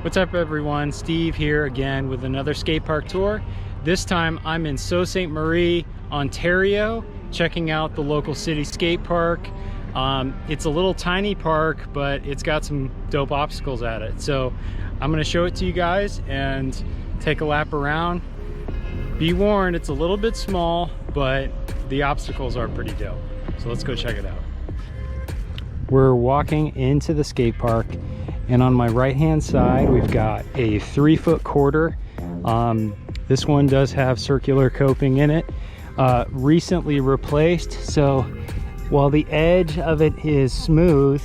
What's up everyone, Steve here again with another skate park tour. This time I'm in Sault Ste. Marie, Ontario, checking out the local city skate park. It's a little tiny park, but it's got some dope obstacles at it. So I'm gonna show it to you guys and take a lap around. Be warned, it's a little bit small, but the obstacles are pretty dope. So let's go check it out. We're walking into the skate park, and on my right hand side we've got a 3-foot quarter. This one does have circular coping in it, recently replaced, so while the edge of it is smooth,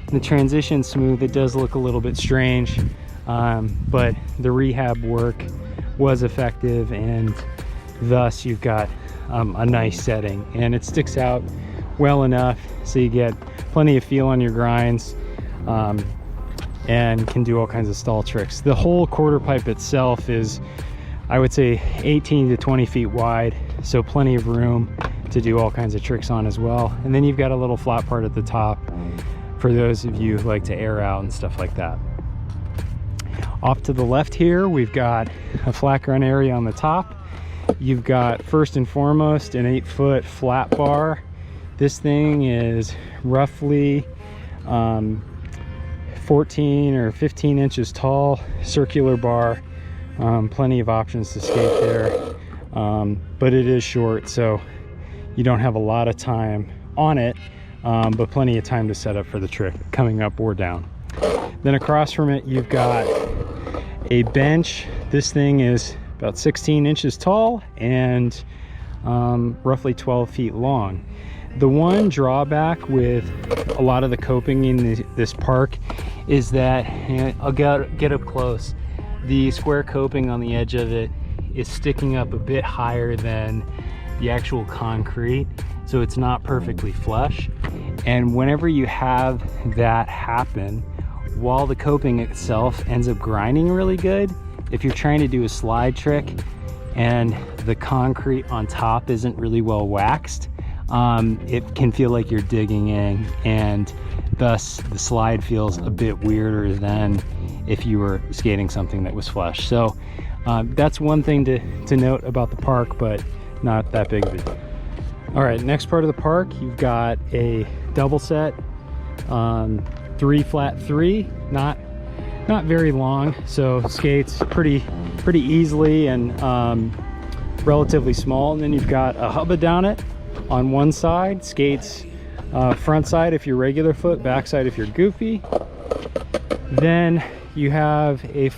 the transition smooth, it does look a little bit strange, but the rehab work was effective, and thus you've got a nice setting, and it sticks out well enough so you get plenty of feel on your grinds, and can do all kinds of stall tricks. The whole quarter pipe itself is, I would say, 18 to 20 feet wide, so plenty of room to do all kinds of tricks on as well. And then you've got a little flat part at the top for those of you who like to air out and stuff like that. Off to the left here, we've got a flat ground area on the top. You've got, first and foremost, an 8-foot flat bar. This thing is roughly 14 or 15 inches tall, circular bar, plenty of options to skate there, but it is short, so you don't have a lot of time on it, but plenty of time to set up for the trick coming up or down. Then across from it you've got a bench. This thing is about 16 inches tall and roughly 12 feet long. The one drawback with a lot of the coping in this park is that, I'll get up close, the square coping on the edge of it is sticking up a bit higher than the actual concrete, so it's not perfectly flush. And whenever you have that happen, while the coping itself ends up grinding really good, if you're trying to do a slide trick and the concrete on top isn't really well waxed, it can feel like you're digging in, and thus the slide feels a bit weirder than if you were skating something that was flush. So that's one thing to note about the park, but not that big of a deal. All right, next part of the park, you've got a double set, 3 flat 3, not very long, so skates pretty easily and relatively small. And then you've got a hubba down it on one side, skates front side if you're regular foot, back side if you're goofy. Then you have a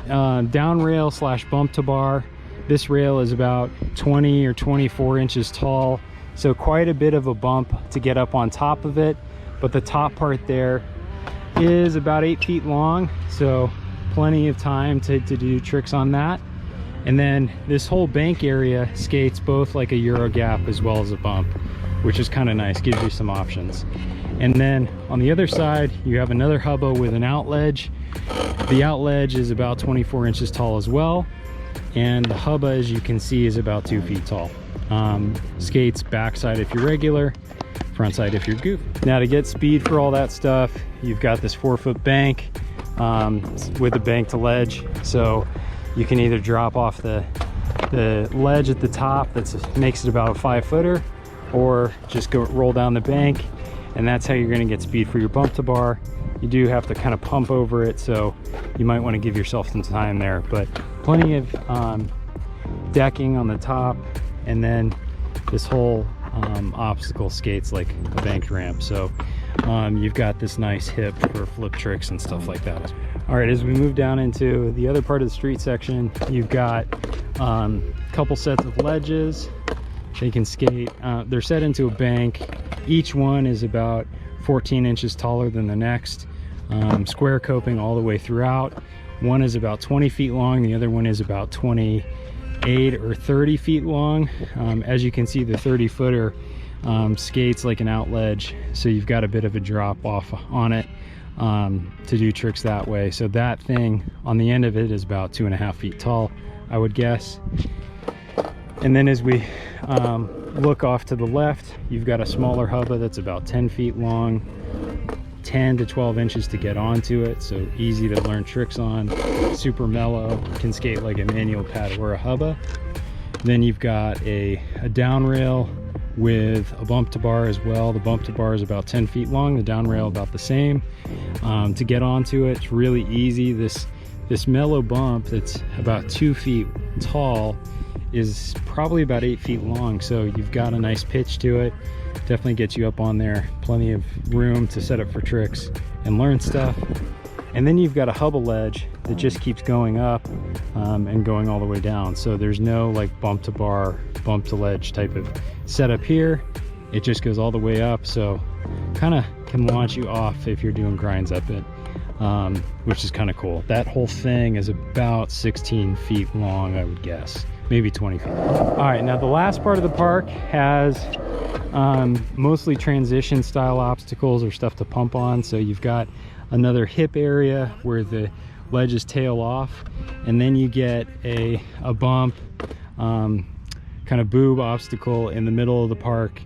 down rail / bump to bar. This rail is about 20 or 24 inches tall, so quite a bit of a bump to get up on top of it, but the top part there is about 8 feet long, so plenty of time to do tricks on that. And then this whole bank area skates both like a Euro gap as well as a bump, which is kind of nice, gives you some options. And then on the other side, you have another hubba with an out ledge. The out ledge is about 24 inches tall as well. And the hubba, as you can see, is about 2 feet tall. Skates backside if you're regular, front side if you're goofy. Now to get speed for all that stuff, you've got this 4-foot bank with a bank to ledge. So you can either drop off the ledge at the top that makes it about a 5-footer, or just go roll down the bank, and that's how you're going to get speed for your bump to bar. You do have to kind of pump over it, so you might want to give yourself some time there, but plenty of decking on the top, and then this whole obstacle skates like a banked ramp, so you've got this nice hip for flip tricks and stuff like that. All right, as we move down into the other part of the street section, you've got a couple sets of ledges. They can skate, they're set into a bank. Each one is about 14 inches taller than the next. Square coping all the way throughout. One is about 20 feet long, the other one is about 28 or 30 feet long. As you can see, the 30-footer skates like an out ledge, so you've got a bit of a drop off on it to do tricks that way. So that thing on the end of it is about 2.5 feet tall, I would guess. And then as we look off to the left, you've got a smaller hubba that's about 10 feet long, 10 to 12 inches to get onto it, so easy to learn tricks on, super mellow, can skate like a manual pad or a hubba. Then you've got a down rail with a bump to bar as well. The bump to bar is about 10 feet long, the down rail about the same. To get onto it, it's really easy. This mellow bump that's about 2 feet tall is probably about 8 feet long, so you've got a nice pitch to it. Definitely gets you up on there, plenty of room to set up for tricks and learn stuff. And then you've got a hubba ledge that just keeps going up and going all the way down, so there's no like bump to bar, bump to ledge type of setup here. It just goes all the way up, so kind of can launch you off if you're doing grinds up it, which is kind of cool. That whole thing is about 16 feet long, I would guess, maybe 20 feet. All right, now the last part of the park has mostly transition style obstacles or stuff to pump on. So you've got another hip area where the ledges tail off, and then you get a bump, kind of boob obstacle in the middle of the park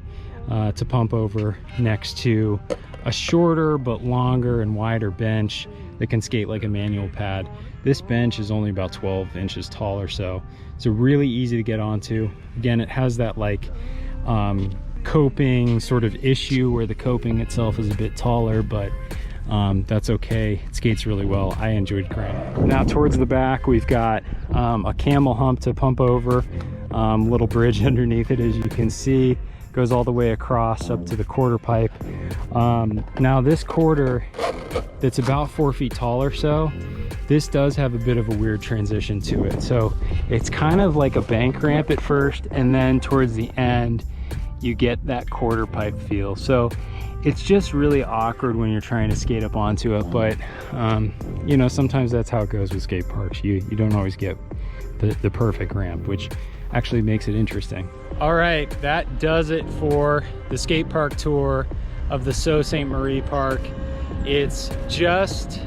to pump over next to a shorter but longer and wider bench that can skate like a manual pad. This bench is only about 12 inches tall or so. It's really easy to get onto. Again, it has that like coping sort of issue where the coping itself is a bit taller, but that's okay. It skates really well. I enjoyed grinding. Now towards the back, we've got a camel hump to pump over, little bridge underneath it, as you can see. Goes all the way across up to the quarter pipe. Now this quarter that's about 4 feet tall or so, this does have a bit of a weird transition to it. So it's kind of like a bank ramp at first, and then towards the end you get that quarter pipe feel. So it's just really awkward when you're trying to skate up onto it, but you know, sometimes that's how it goes with skate parks. You don't always get the perfect ramp, which actually makes it interesting. All right, that does it for the skate park tour of the Sault Ste Marie Park. It's just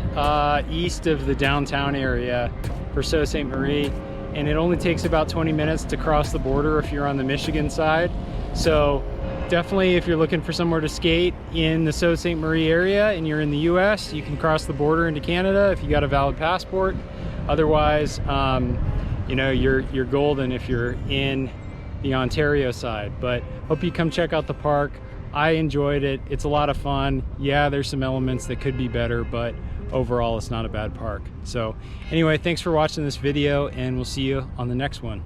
east of the downtown area for Sault Ste Marie, and it only takes about 20 minutes to cross the border if you're on the Michigan side. So definitely, if you're looking for somewhere to skate in the Sault Ste Marie area and you're in the US, you can cross the border into Canada if you got a valid passport. Otherwise, you know, you're golden if you're in the Ontario side. But hope you come check out the park. I enjoyed it. It's a lot of fun. Yeah, there's some elements that could be better, but overall it's not a bad park. So anyway, thanks for watching this video, and we'll see you on the next one.